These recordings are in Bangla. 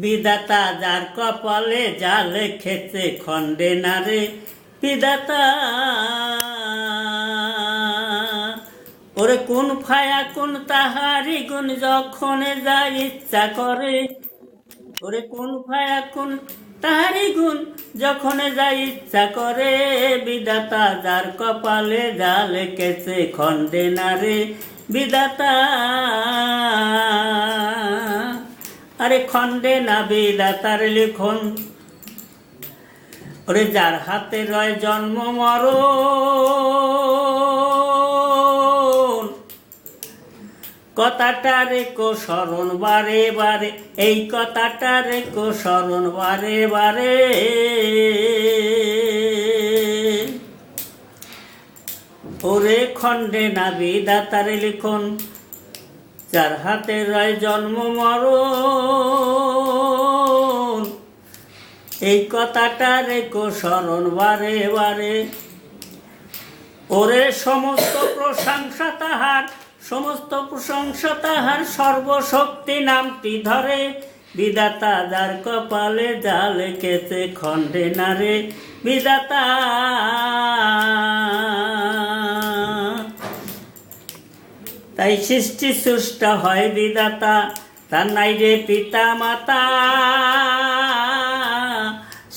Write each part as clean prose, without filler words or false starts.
বিধাতা যার কপালে যা লেখেছে খণ্ডে না রে বিধাতা। ওরে কোন ফায়া কোন তাহারি গুণ যখন যা ইচ্ছা করে। ওরে কোন ফায়া কোন তাহারি গুণ যখন যা ইচ্ছা করে। বিধাতা যার কপালে যা লেখেছে খণ্ডে না রে বিধাতা। আরে খণ্ডে না বিধাতার লিখন। ওরে যার হাতে রয় জন্ম মরণ কথাটা রেখো স্মরণ বারে বারে। এই কথাটা রেখো স্মরণ বারে বারে। ওরে খণ্ডে না বিধাতার লিখন। যার হাতে রয় জন্ম মরণ এই কথাটা রেখো স্মরণ বারে বারে। ওরে সমস্ত প্রশংসা তাহার সমস্ত প্রশংসা তাহার সর্বশক্তি নামটি ধরে। বিধাতা যার কপালে যা লেখেছে খণ্ডে না রে বিধাতা। তাই সৃষ্টি সৃষ্ট হয় বিধাতা তার নাই রে পিতা মাতা।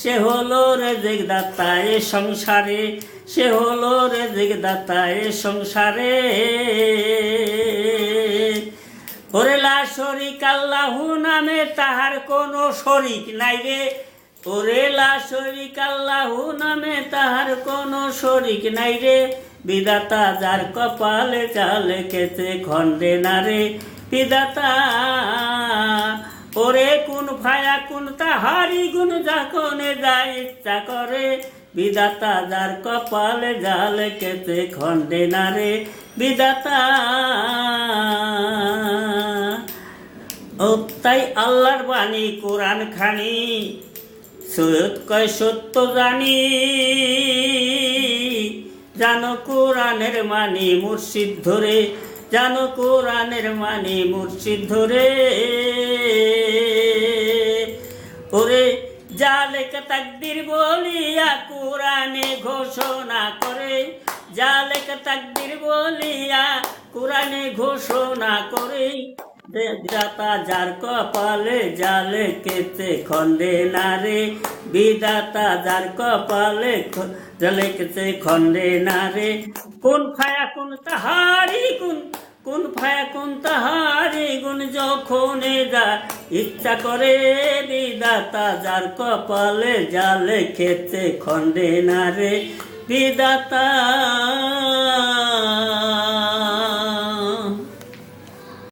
সে হলো রেজেক দাতা এ সংসারে। সে হলো রেজেক দাতা এ সংসারে। ওরে লা শরিক আল্লাহু নামে তাহার কোনো শরিক নাই রে। ওরে লা শরিক আল্লাহু নামে তাহার কোনো শরিক নাই রে বিধাতা যার কপালে যা লেখেছে খণ্ডে না রে বিধাতা। ওরে কোন ফায়া কোন তাহারি গুণ যখন যা ইচ্ছা করে। বিধাতা যার কপালে যা লেখেছে খণ্ডে না রে বিধাতা। ও তাই আল্লাহর বাণী কোরআন খানি সৈয়দ কয় সত্য জানি। জানো কোরআনের মানি মুর্শিদ ধরে। জানো কোরআনের মানি মুর্শিদ ধরে। ওরে যা লেখা তাকদির বলিয়া কোরআনে ঘোষণা করে। যা লেখা তাকদির বলিয়া কোরআনে ঘোষণা করে। বিধাতা যার কপালে যা লেখেছে খণ্ডে না রে বিধাতা যার কপালে যা লেখেছে খণ্ডে না রে। কোন ফায়া কোন তাহারি গুণ কোন ফায়া কোন তাহারি গুণ যখন যা ইচ্ছা করে। বিধাতা যার কপালে যা লেখেছে খণ্ডে না রে বিধাতা।